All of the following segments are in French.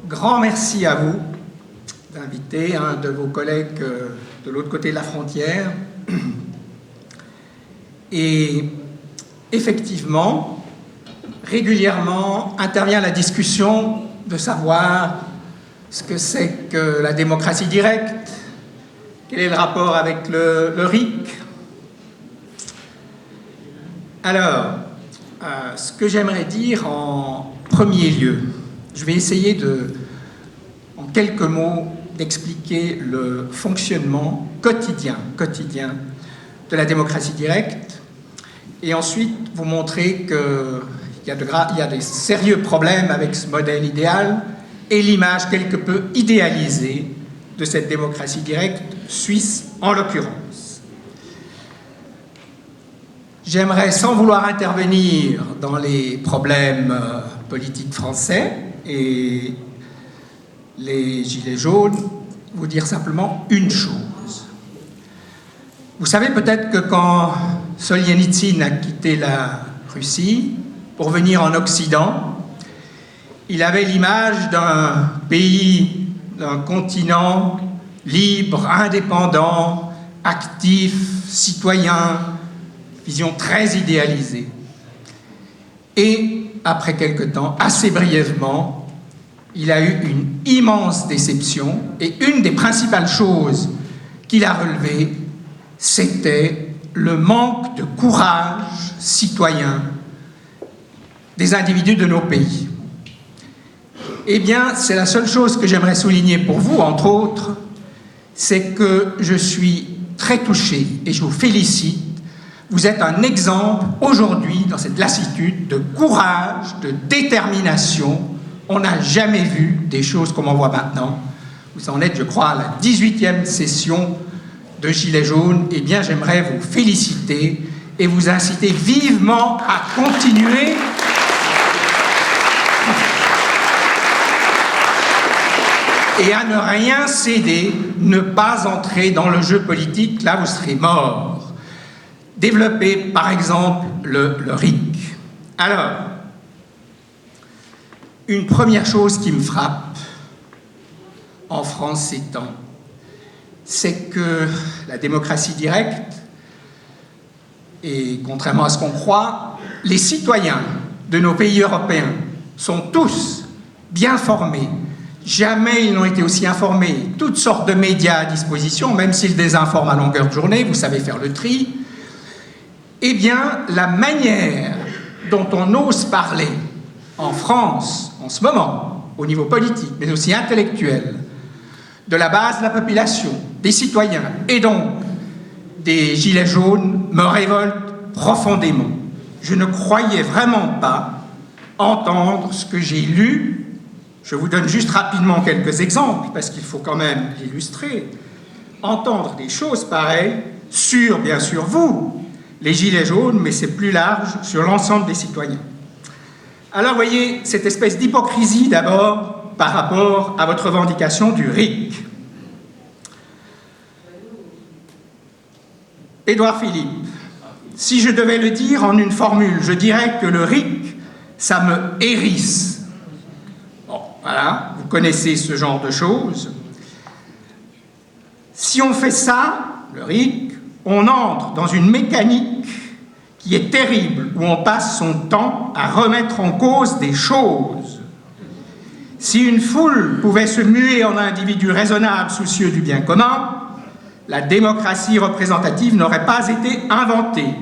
grand merci à vous d'inviter un de vos collègues de l'autre côté de la frontière. Et effectivement, régulièrement intervient la discussion de savoir ce que c'est que la démocratie directe, quel est le rapport avec le RIC. Alors, ce que j'aimerais dire en premier lieu, je vais essayer en quelques mots, d'expliquer le fonctionnement quotidien de la démocratie directe, et ensuite vous montrer qu'il y a des sérieux problèmes avec ce modèle idéal et l'image quelque peu idéalisée de cette démocratie directe, suisse en l'occurrence. J'aimerais, sans vouloir intervenir dans les problèmes politiques français et les gilets jaunes, vous dire simplement une chose. Vous savez peut-être que quand Solzhenitsyn a quitté la Russie pour venir en Occident, il avait l'image d'un pays, d'un continent libre, indépendant, actif, citoyen, vision très idéalisée. Et après quelque temps, assez brièvement, il a eu une immense déception, et une des principales choses qu'il a relevées, c'était le manque de courage citoyen des individus de nos pays. Eh bien, c'est la seule chose que j'aimerais souligner pour vous, entre autres, c'est que je suis très touché, et je vous félicite. Vous êtes un exemple, aujourd'hui, dans cette lassitude, de courage, de détermination. On n'a jamais vu des choses comme on voit maintenant. Vous en êtes, je crois, à la 18e session de Gilets jaunes. Eh bien, j'aimerais vous féliciter et vous inciter vivement à continuer et à ne rien céder, ne pas entrer dans le jeu politique, là vous serez mort. Développer, par exemple, le RIC. Alors, une première chose qui me frappe en France ces temps, c'est que la démocratie directe, et contrairement à ce qu'on croit, les citoyens de nos pays européens sont tous bien formés. Jamais ils n'ont été aussi informés. Toutes sortes de médias à disposition, même s'ils désinforment à longueur de journée, vous savez faire le tri. Eh bien, la manière dont on ose parler en France, en ce moment, au niveau politique, mais aussi intellectuel, de la base de la population, des citoyens, et donc des gilets jaunes, me révolte profondément. Je ne croyais vraiment pas entendre ce que j'ai lu. Je vous donne juste rapidement quelques exemples, parce qu'il faut quand même l'illustrer. Entendre des choses pareilles sur, bien sûr, vous, les gilets jaunes, mais c'est plus large, sur l'ensemble des citoyens. Alors, voyez, cette espèce d'hypocrisie, d'abord, par rapport à votre revendication du RIC. Édouard Philippe, si je devais le dire en une formule, je dirais que le RIC, ça me hérisse. Bon, voilà, vous connaissez ce genre de choses. Si on fait ça, le RIC, on entre dans une mécanique qui est terrible, où on passe son temps à remettre en cause des choses. Si une foule pouvait se muer en individus raisonnables, soucieux du bien commun, la démocratie représentative n'aurait pas été inventée.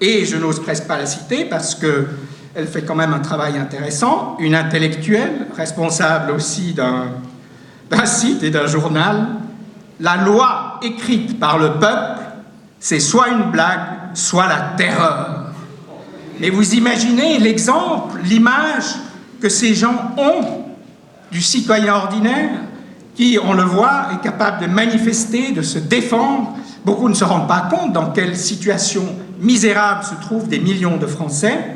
Et je n'ose presque pas la citer parce qu'elle fait quand même un travail intéressant, une intellectuelle, responsable aussi d'un site et d'un journal. La loi écrite par le peuple, c'est soit une blague, soit la terreur. Mais vous imaginez l'exemple, l'image que ces gens ont du citoyen ordinaire qui, on le voit, est capable de manifester, de se défendre. Beaucoup ne se rendent pas compte dans quelle situation misérable se trouvent des millions de Français.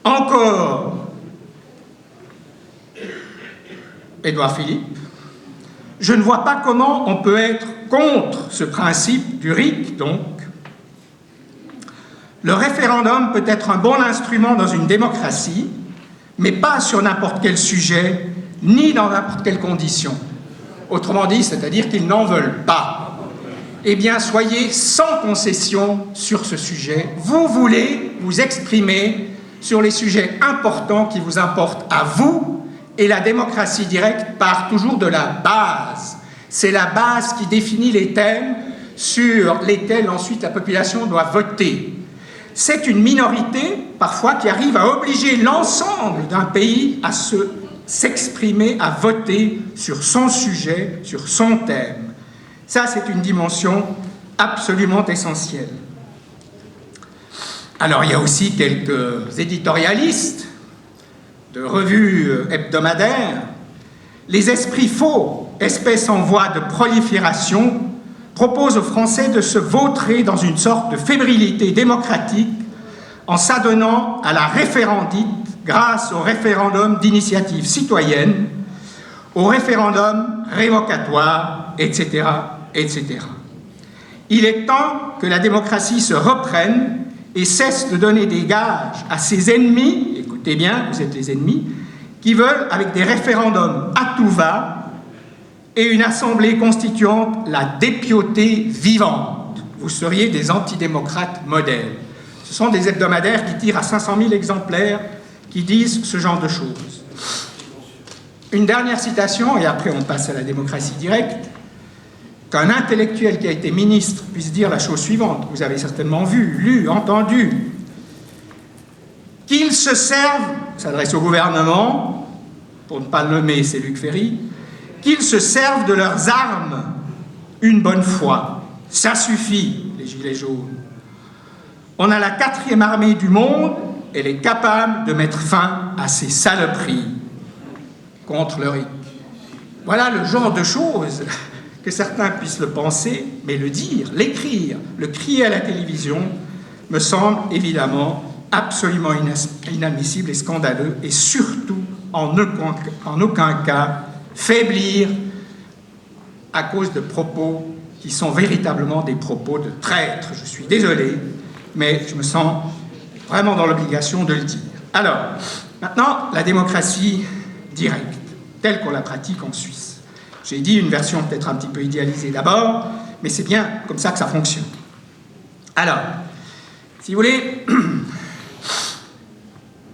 Encore, Édouard Philippe, je ne vois pas comment on peut être contre ce principe du RIC, donc. Le référendum peut être un bon instrument dans une démocratie, mais pas sur n'importe quel sujet, ni dans n'importe quelle condition. Autrement dit, c'est-à-dire qu'ils n'en veulent pas. Eh bien, soyez sans concession sur ce sujet. Vous voulez vous exprimer sur les sujets importants qui vous importent à vous, et la démocratie directe part toujours de la base. C'est la base qui définit les thèmes sur lesquels ensuite la population doit voter. C'est une minorité, parfois, qui arrive à obliger l'ensemble d'un pays à s'exprimer, à voter sur son sujet, sur son thème. Ça, c'est une dimension absolument essentielle. Alors, il y a aussi quelques éditorialistes de revues hebdomadaires. Les esprits faux, espèces en voie de prolifération, proposent aux Français de se vautrer dans une sorte de fébrilité démocratique en s'adonnant à la référendite grâce au référendum d'initiative citoyenne, au référendum révocatoire, etc., etc. Il est temps que la démocratie se reprenne et cesse de donner des gages à ses ennemis, écoutez bien, vous êtes les ennemis, qui veulent, avec des référendums à tout va et une assemblée constituante, la dépiauter vivante. Vous seriez des antidémocrates modèles. Ce sont des hebdomadaires qui tirent à 500 000 exemplaires, qui disent ce genre de choses. Une dernière citation, et après on passe à la démocratie directe. Qu'un intellectuel qui a été ministre puisse dire la chose suivante, vous avez certainement vu, lu, entendu, qu'ils se servent, s'adresse au gouvernement, pour ne pas le nommer, c'est Luc Ferry, qu'ils se servent de leurs armes une bonne fois. Ça suffit, les Gilets jaunes. On a la 4e armée du monde, elle est capable de mettre fin à ces saloperies contre le RIC. Voilà le genre de choses que certains puissent le penser, mais le dire, l'écrire, le crier à la télévision, me semble évidemment absolument inadmissible et scandaleux, et surtout, en aucun cas, faiblir à cause de propos qui sont véritablement des propos de traîtres. Je suis désolé, mais je me sens vraiment dans l'obligation de le dire. Alors, maintenant, la démocratie directe, telle qu'on la pratique en Suisse. J'ai dit une version peut-être un petit peu idéalisée d'abord, mais c'est bien comme ça que ça fonctionne. Alors, si vous voulez,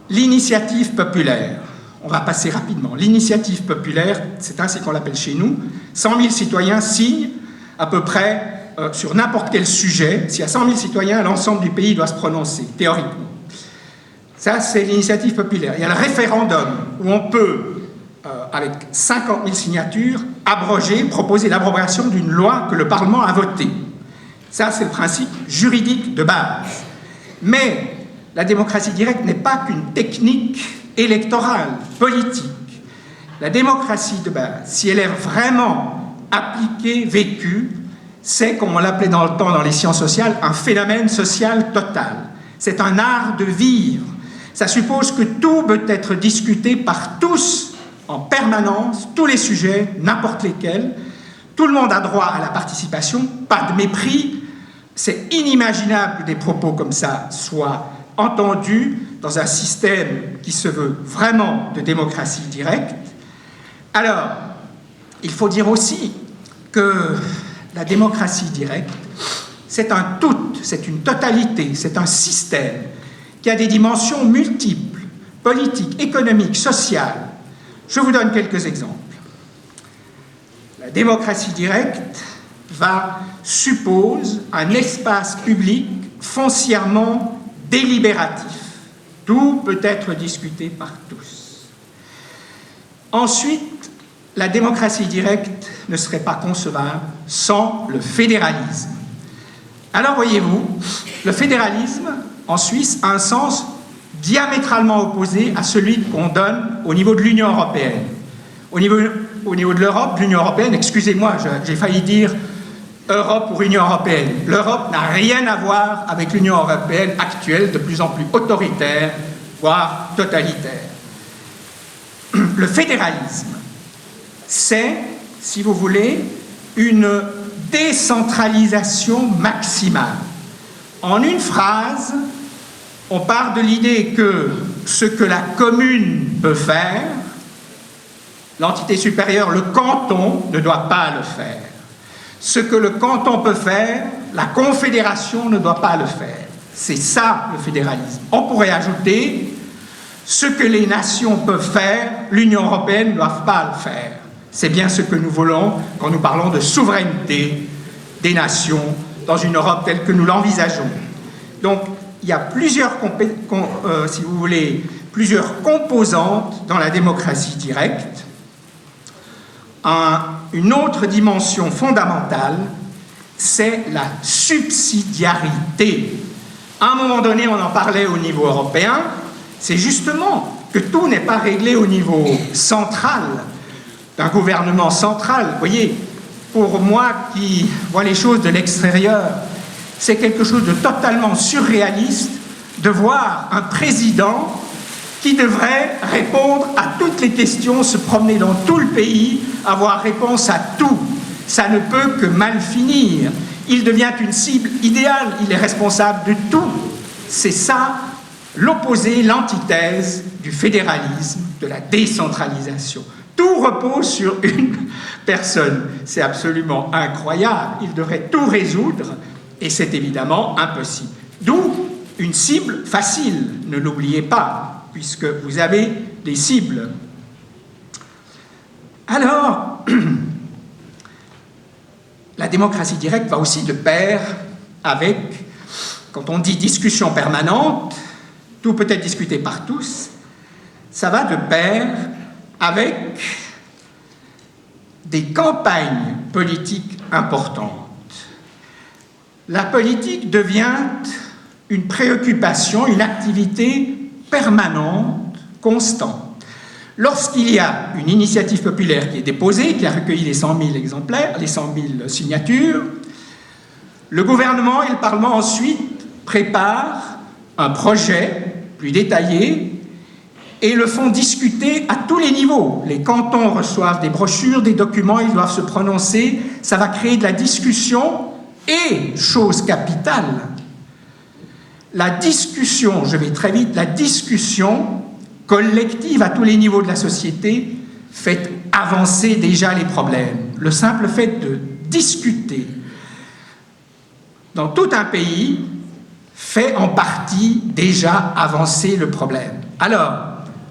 l'initiative populaire, on va passer rapidement. L'initiative populaire, c'est ainsi qu'on l'appelle chez nous, 100 000 citoyens signent à peu près sur n'importe quel sujet. S'il y a 100 000 citoyens, l'ensemble du pays doit se prononcer, théoriquement. Ça, c'est l'initiative populaire. Il y a le référendum, où on peut, avec 50 000 signatures, proposer l'abrogation d'une loi que le Parlement a votée. Ça, c'est le principe juridique de base. Mais la démocratie directe n'est pas qu'une technique électorale, politique. La démocratie de base, si elle est vraiment appliquée, vécue, c'est, comme on l'appelait dans le temps dans les sciences sociales, un phénomène social total. C'est un art de vivre. Ça suppose que tout peut être discuté par tous, en permanence, tous les sujets, n'importe lesquels. Tout le monde a droit à la participation, pas de mépris. C'est inimaginable que des propos comme ça soient entendus dans un système qui se veut vraiment de démocratie directe. Alors, il faut dire aussi que la démocratie directe, c'est un tout, c'est une totalité, c'est un système qui a des dimensions multiples, politiques, économiques, sociales. Je vous donne quelques exemples. La démocratie directe suppose un espace public foncièrement délibératif. Tout peut être discuté par tous. Ensuite, la démocratie directe ne serait pas concevable sans le fédéralisme. Alors, voyez-vous, le fédéralisme, en Suisse, a un sens diamétralement opposé à celui qu'on donne au niveau de l'Union européenne. Au niveau de l'Europe, l'Union européenne, excusez-moi, j'ai failli dire Europe ou Union européenne. L'Europe n'a rien à voir avec l'Union européenne actuelle, de plus en plus autoritaire, voire totalitaire. Le fédéralisme, c'est, si vous voulez, une décentralisation maximale. En une phrase, on part de l'idée que ce que la commune peut faire, L'entité supérieure, le canton, ne doit pas le faire. Ce que le canton peut faire, la confédération ne doit pas le faire. C'est ça le fédéralisme. On pourrait ajouter ce que les nations peuvent faire, l'Union européenne ne doit pas le faire. C'est bien ce que nous voulons quand nous parlons de souveraineté des nations dans une Europe telle que nous l'envisageons. Donc, il y a plusieurs, si vous voulez, plusieurs composantes dans la démocratie directe. Une autre dimension fondamentale, c'est la subsidiarité. À un moment donné, on en parlait au niveau européen, c'est justement que tout n'est pas réglé au niveau central, d'un gouvernement central. Vous voyez, pour moi qui vois les choses de l'extérieur, c'est quelque chose de totalement surréaliste de voir un président qui devrait répondre à toutes les questions, se promener dans tout le pays, avoir réponse à tout. Ça ne peut que mal finir. Il devient une cible idéale, il est responsable de tout. C'est ça l'opposé, l'antithèse du fédéralisme, de la décentralisation. Tout repose sur une personne. C'est absolument incroyable. Il devrait tout résoudre et c'est évidemment impossible. D'où une cible facile, ne l'oubliez pas, puisque vous avez des cibles. Alors, la démocratie directe va aussi de pair avec, quand on dit discussion permanente, tout peut être discuté par tous, ça va de pair avec des campagnes politiques importantes. La politique devient une préoccupation, une activité permanente, constante. Lorsqu'il y a une initiative populaire qui est déposée, qui a recueilli les 100 000 exemplaires, les 100 000 signatures, le gouvernement et le Parlement ensuite préparent un projet plus détaillé et le font discuter à tous les niveaux. Les cantons reçoivent des brochures, des documents, ils doivent se prononcer, ça va créer de la discussion et, chose capitale, la discussion, je vais très vite, la discussion collective à tous les niveaux de la société fait avancer déjà les problèmes. Le simple fait de discuter dans tout un pays fait en partie déjà avancer le problème. Alors,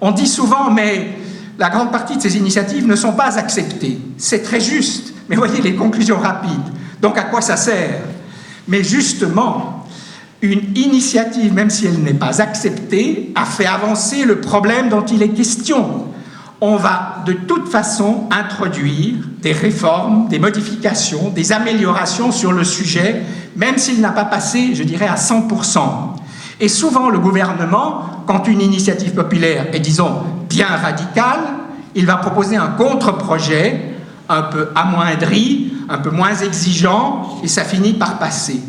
on dit souvent, mais la grande partie de ces initiatives ne sont pas acceptées. C'est très juste, mais voyez les conclusions rapides. Donc à quoi ça sert? Mais justement, une initiative, même si elle n'est pas acceptée, a fait avancer le problème dont il est question. On va de toute façon introduire des réformes, des modifications, des améliorations sur le sujet, même s'il n'a pas passé, je dirais, à 100%. Et souvent, le gouvernement, quand une initiative populaire est, disons, bien radicale, il va proposer un contre-projet un peu amoindri, un peu moins exigeant, et ça finit par passer.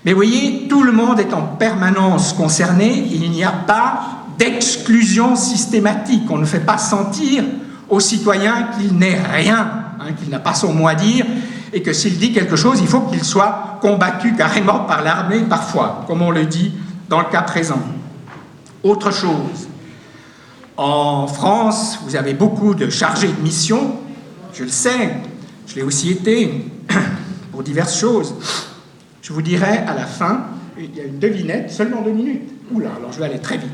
Mais vous voyez, tout le monde est en permanence concerné, il n'y a pas d'exclusion systématique. On ne fait pas sentir aux citoyens qu'il n'est rien, qu'il n'a pas son mot à dire, et que s'il dit quelque chose, il faut qu'il soit combattu carrément par l'armée parfois, comme on le dit dans le cas présent. Autre chose, en France, vous avez beaucoup de chargés de mission, je le sais, je l'ai aussi été, pour diverses choses. Je vous dirai à la fin, il y a une devinette, seulement 2 minutes. Oula, alors je vais aller très vite.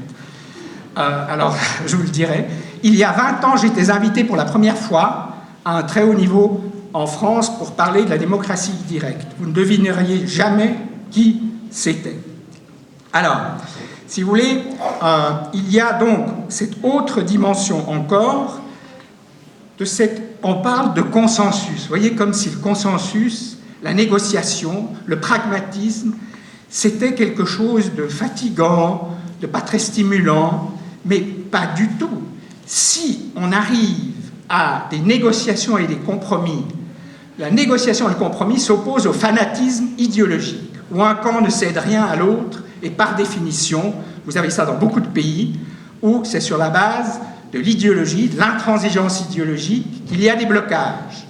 Alors, je vous le dirai. Il y a 20 ans, j'étais invité pour la première fois à un très haut niveau en France pour parler de la démocratie directe. Vous ne devineriez jamais qui c'était. Alors, si vous voulez, il y a donc cette autre dimension encore de cette... On parle de consensus. Vous voyez, comme si le consensus, la négociation, le pragmatisme, c'était quelque chose de fatigant, de pas très stimulant, mais pas du tout. Si on arrive à des négociations et des compromis, la négociation et le compromis s'opposent au fanatisme idéologique, où un camp ne cède rien à l'autre, et par définition, vous avez ça dans beaucoup de pays, où c'est sur la base de l'idéologie, de l'intransigeance idéologique, qu'il y a des blocages.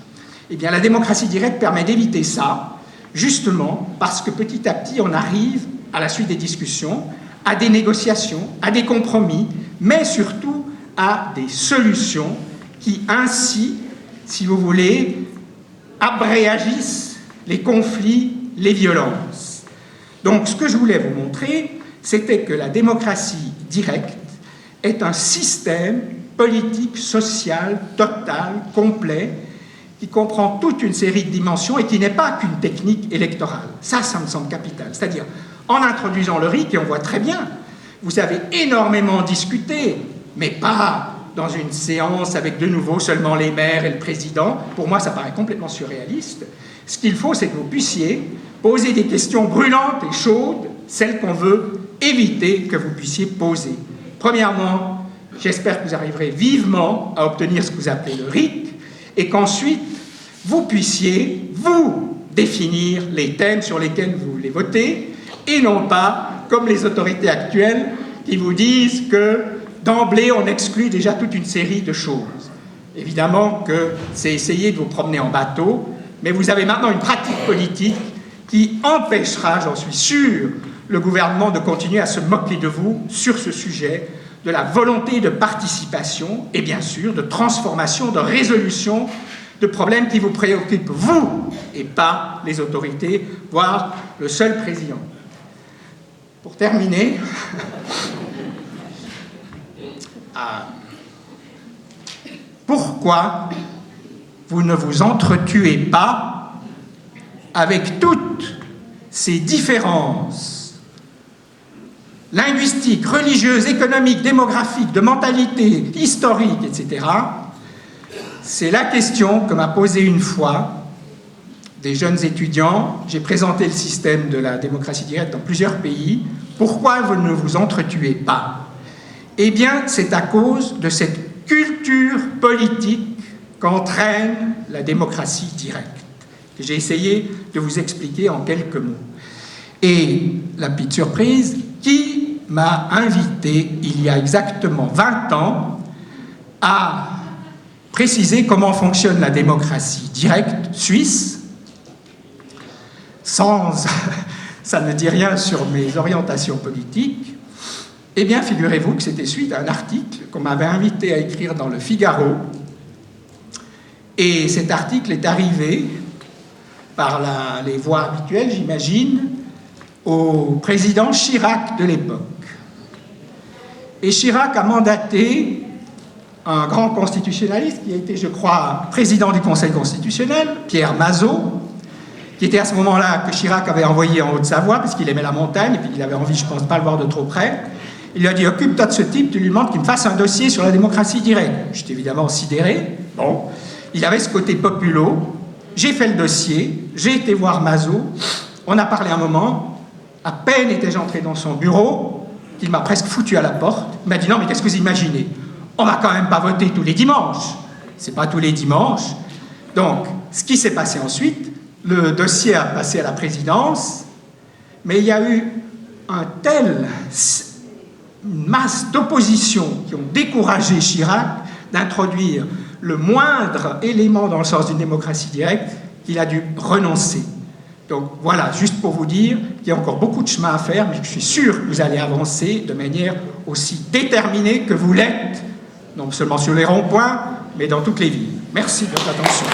Eh bien, la démocratie directe permet d'éviter ça, justement parce que petit à petit, on arrive, à la suite des discussions, à des négociations, à des compromis, mais surtout à des solutions qui ainsi, si vous voulez, abréagissent les conflits, les violences. Donc ce que je voulais vous montrer, c'était que la démocratie directe est un système politique, social, total, complet, qui comprend toute une série de dimensions et qui n'est pas qu'une technique électorale. Ça me semble capital. C'est-à-dire, en introduisant le RIC, et on voit très bien, vous avez énormément discuté, mais pas dans une séance avec de nouveau seulement les maires et le président. Pour moi, ça paraît complètement surréaliste. Ce qu'il faut, c'est que vous puissiez poser des questions brûlantes et chaudes, celles qu'on veut éviter que vous puissiez poser. Premièrement, j'espère que vous arriverez vivement à obtenir ce que vous appelez le RIC, et qu'ensuite, vous puissiez, vous, définir les thèmes sur lesquels vous voulez voter, et non pas, comme les autorités actuelles, qui vous disent que, d'emblée, on exclut déjà toute une série de choses. Évidemment que c'est essayer de vous promener en bateau, mais vous avez maintenant une pratique politique qui empêchera, j'en suis sûr, le gouvernement de continuer à se moquer de vous sur ce sujet, de la volonté de participation et bien sûr de transformation, de résolution de problèmes qui vous préoccupent, vous, et pas les autorités, voire le seul président. Pour terminer, pourquoi vous ne vous entretuez pas avec toutes ces différences linguistiques, religieuses, économiques, démographiques, de mentalité, historique, etc. C'est la question que m'a posée une fois des jeunes étudiants. J'ai présenté le système de la démocratie directe dans plusieurs pays. Pourquoi vous ne vous entretuez pas? Eh bien, c'est à cause de cette culture politique qu'entraîne la démocratie directe, que j'ai essayé de vous expliquer en quelques mots. Et la petite surprise, qui m'a invité, il y a exactement 20 ans, à préciser comment fonctionne la démocratie directe suisse, ça ne dit rien sur mes orientations politiques. Eh bien, figurez-vous que c'était suite à un article qu'on m'avait invité à écrire dans le Figaro, et cet article est arrivé par les voies habituelles, j'imagine, au président Chirac de l'époque. Et Chirac a mandaté un grand constitutionnaliste qui a été, je crois, président du Conseil constitutionnel, Pierre Mazeaud, qui était à ce moment-là que Chirac avait envoyé en Haute-Savoie, parce qu'il aimait la montagne, et puis il avait envie, je pense, de pas le voir de trop près. Il lui a dit « Occupe-toi de ce type, tu lui demandes qu'il me fasse un dossier sur la démocratie directe. » J'étais évidemment sidéré. Bon, il avait ce côté populo. J'ai fait le dossier, j'ai été voir Mazeaud, on a parlé un moment. À peine étais-je entré dans son bureau, qu'il m'a presque foutu à la porte. Il m'a dit « Non, mais qu'est-ce que vous imaginez? On va quand même pas voter tous les dimanches. » C'est pas tous les dimanches. Donc, ce qui s'est passé ensuite, le dossier a passé à la présidence, mais il y a eu une masse d'opposition qui ont découragé Chirac d'introduire le moindre élément dans le sens d'une démocratie directe qu'il a dû renoncer. Donc voilà, juste pour vous dire qu'il y a encore beaucoup de chemin à faire, mais je suis sûr que vous allez avancer de manière aussi déterminée que vous l'êtes, non seulement sur les ronds-points, mais dans toutes les villes. Merci de votre attention.